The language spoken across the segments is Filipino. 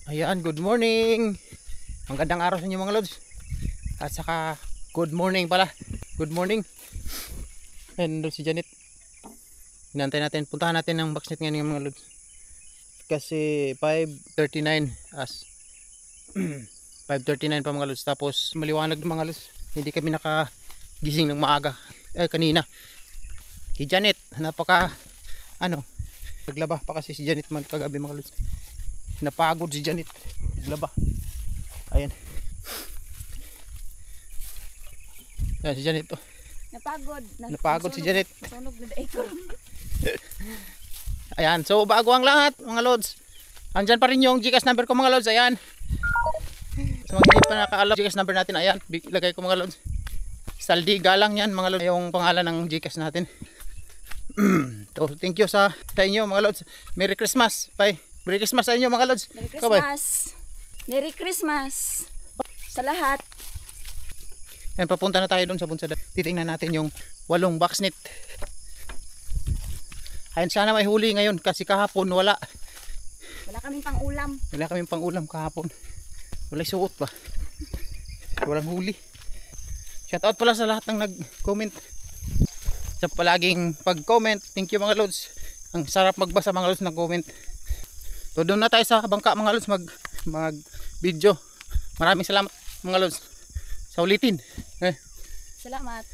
Ayan, good morning. Magandang araw sa inyo mga lods. At saka good morning pala. Good morning. Ayan doon si Janet. Hinantay natin, puntahan natin ng boxnet ngayon mga lods. Kasi 5:39 as 5:39 pa mga lods. Tapos maliwanag mga lods. Hindi kami nakagising ng maaga. Kanina. Si Janet, naglaba pa kasi si Janet man kagabi mga lods. Napagod si Janet. Naglaba. Ayan. Ayan si Janet. Oh. Napagod si Janet. Sunog na daikon. Ayan. So bago ang lahat mga lods. Andyan pa rin yung GCash number ko mga lods. Ayan. So mga hindi pa nakaalam GCash number natin. Ayan. Lagay ko mga lods. Saldiga lang yan mga lods. Yung pangalan ng GCash natin. So thank you sa inyo mga lods. Merry Christmas. Bye. Merry Christmas sa inyo mga lods. Merry Christmas. Merry Christmas sa lahat. Yan, papunta na tayo doon sa Bunsada. Titingnan natin yung 8 boxnet. Ayun, sana may huli ngayon kasi kahapon wala. Wala kaming pang-ulam. Wala kaming pang-ulam kahapon. Wala suot pa. Walang huli. Shout out pala sa lahat ng nag-comment. Sa palaging pag-comment. Thank you mga lods. Ang sarap magbasa mga lods ng comment. So doon na tayo sa bangka mga lods mag video. Maraming salamat mga lods. Sa ulitin. Salamat.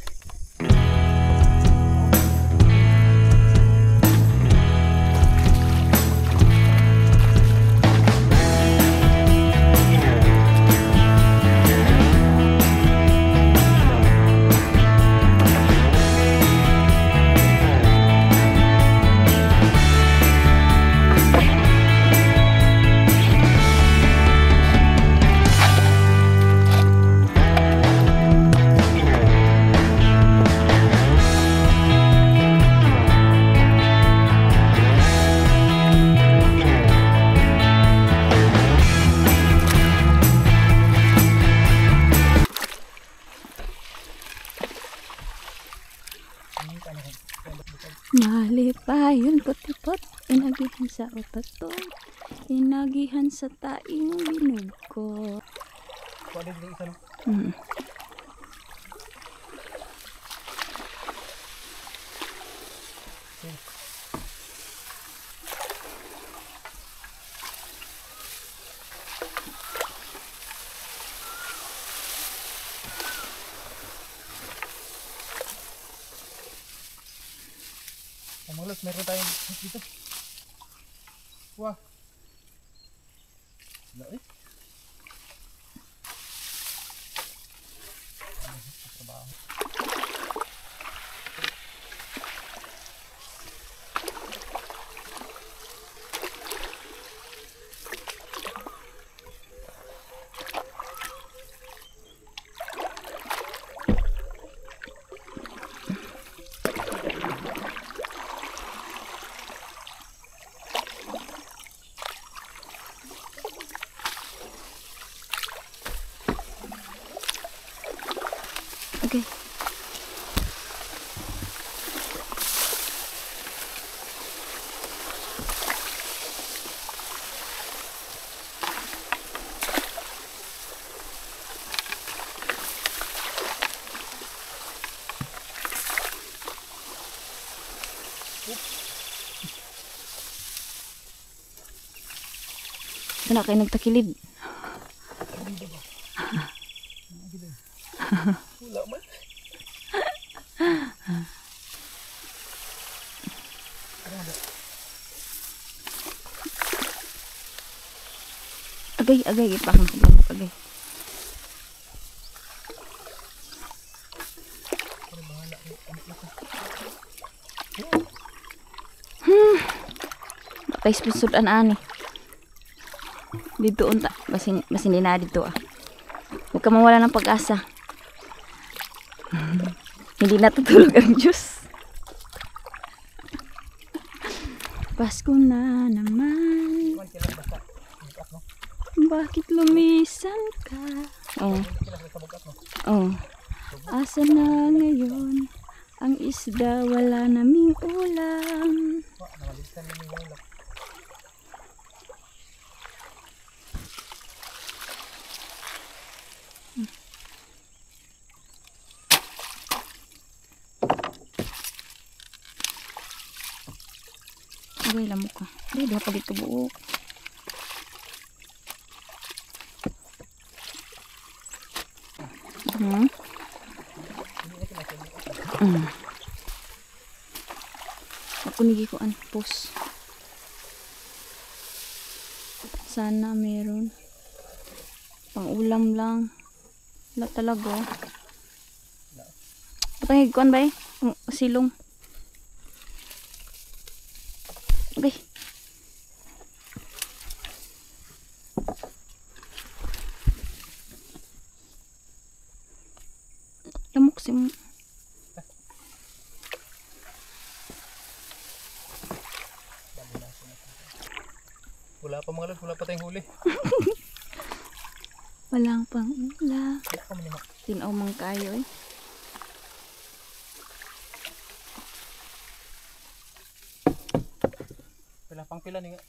Malipayon putipot, inagihan sa utato, inagihan sa taing binog ko. Mga lods, meron tayong dito. Wah. Wala eh. Trabaho. Okay. Wala kayo nagtakilid. Wala man. Agay, ipakang sa bawat agay. Bakay sponsor ani. Dito unta, basin na dito ah. Huwag ka mawala ng pag-asa. Hindi natutulog ang Diyos. Pasko na naman. Bakit lumisan ka? Oh. Asa na ngayon ang isda, wala naming ulam. Agay lamok ka. Ay, diha palit ka buo. Ako nigi ko an post. Sana meron. Pang ulam lang. Wala talaga. Patangig ko an ba eh? Silong. Okay. Lamok si mo. Wala pa mga lods, wala pa tayong huli. Walang pang ulam. Tinaw mang kayo eh. Wala pang pila ni nga.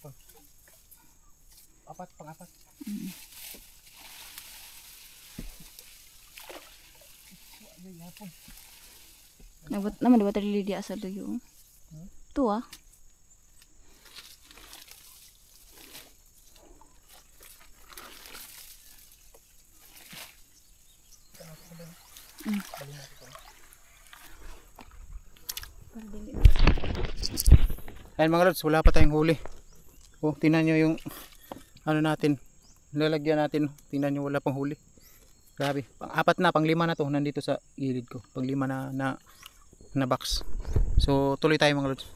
Apat, pang-apat. Nabot naman diba tali di asal doyo. Tu ah. Ayan mga lods, wala pa tayong huli. Oh, tingnan nyo yung ano natin, lalagyan natin. Tingnan nyo, wala pang huli. Grabe, pang-apat na, pang-lima na to nandito sa gilid ko. Pang-lima na box. So tuloy tayo mga lods.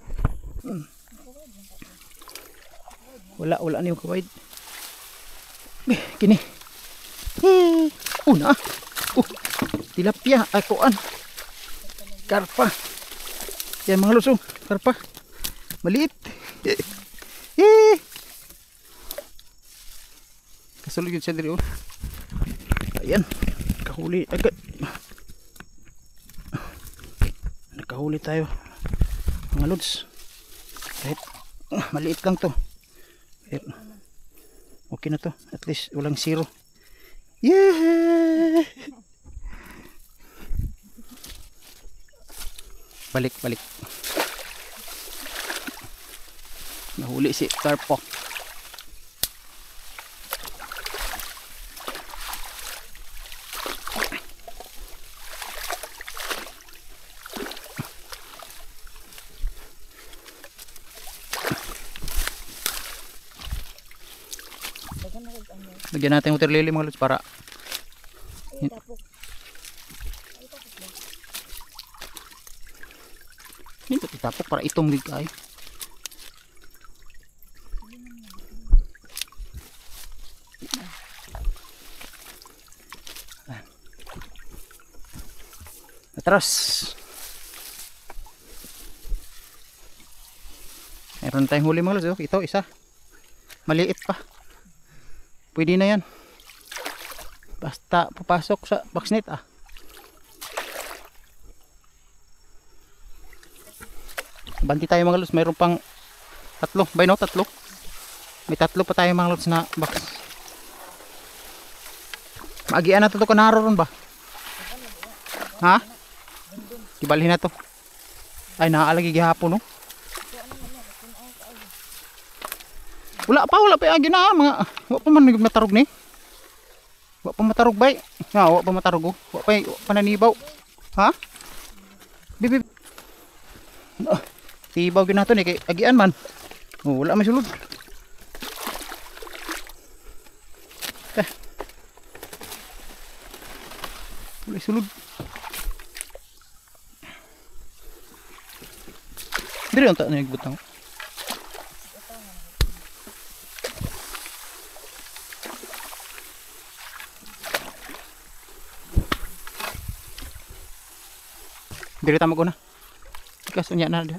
Wala na yung kawaid. Kini. Una. Tilapia, kuan. Karpa. Yan mga lods, karpa. Maliit. Kasulog yun siya dito. Ayan. Nakahuli agad. Nakahuli tayo. Mga lods. Kahit maliit lang to. Kahit, okay na to. At least walang zero. Yeah! Balik. Nahuli si Karpo. Lagyan natin water lily mga lods para hindi itapok para itong gig kayo. Atras. Meron tayong huli mga lods. Ito isa. Maliit pa. Pwede na yan. Basta papasok sa box net ah. Banti tayo mga lods. Mayroon pang tatlo. Bay no? Tatlo. May tatlo pa tayo mga lods na box. Maagian na to ko naroon ba? Ha? Ibalhin na to. Ay naaalagi gihapon no. Wala pa agi na mga wa pa man matarog ni. Wa pa matarog bay. Ha, wa pa matarog. Wa pa nananibaw. Ha? Bibib. Tibaw gyud nato ni kay agian man. Oh, wala may sulod. Wala sulod. Diri unta na nagbutang. Diri ta maguna. Ikas unya na diha.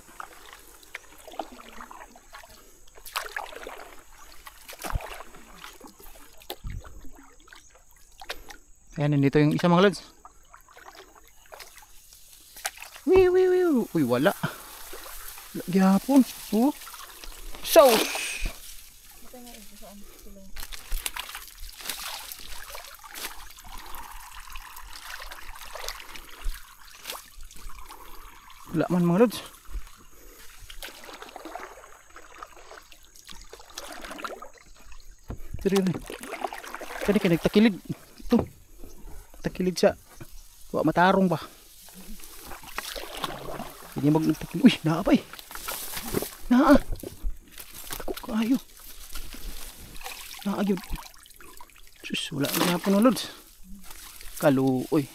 Ayan, nandito yung isa mga lods. Uy, wala. Gihapon. Oh. Sauce. Wala man mga lods. Diri. Kani kay nagtakilid. Ito. Takilid siya. Wa matarong ba. Hindi magtakilid. Uy, naa pa eh. Naa. Ako kayo. Naa gyud. Sus, wala na po no lods. Kaluoy.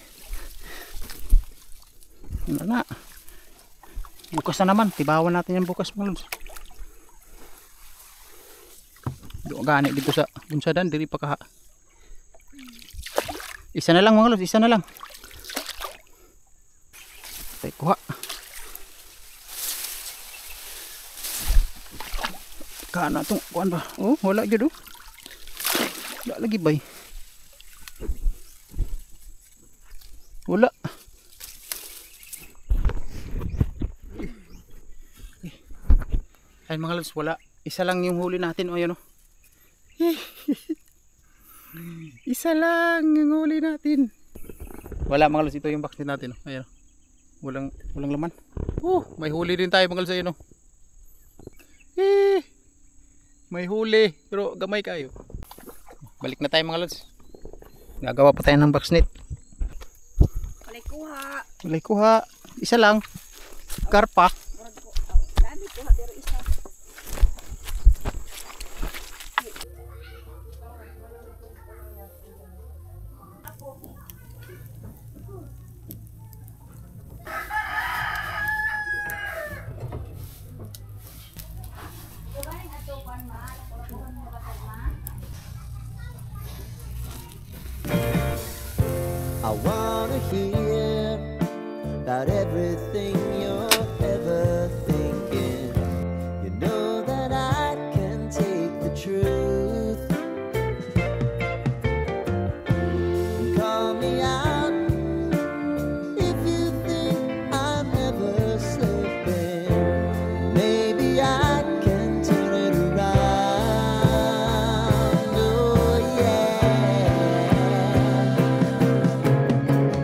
Ano na. Bukas na naman. Tibawan natin yan bukas mga lods. Doon gani dito sa bunsadan. Diri pa kaha. Isa na lang mga lods. Isa na lang. Tayo kuha. Kaan na itong kuhan ba? Oh, wala gyud oh. Wala lagi bay. Wala. Ay mga lods, wala. Isa lang yung huli natin. O yan o. Isa lang yung huli natin. Wala mga lods, ito yung box din natin. O. Ayan o. Walang laman. Oh, may huli din tayo mga lods. Ayan o. May huli. Pero gamay kayo. Balik na tayo mga lods. Gagawa pa tayo ng box net. Walay kuha. Isa lang. Karpa. I wanna hear about everything you're ever thinking. You know that I can take the truth and call me out if you think I'm never slipping. Maybe I can turn it around. Oh yeah.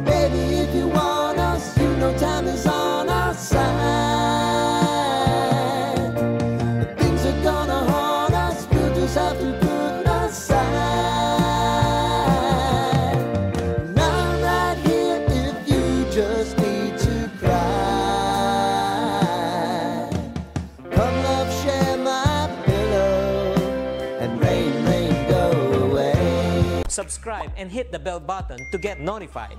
Baby, if you want us, you know time is on our side. If things are gonna haunt us, we'll just have to put aside. And I'm right here if you just need to cry. Come love, share my pillow, and rain, rain, go away. Subscribe and hit the bell button to get notified.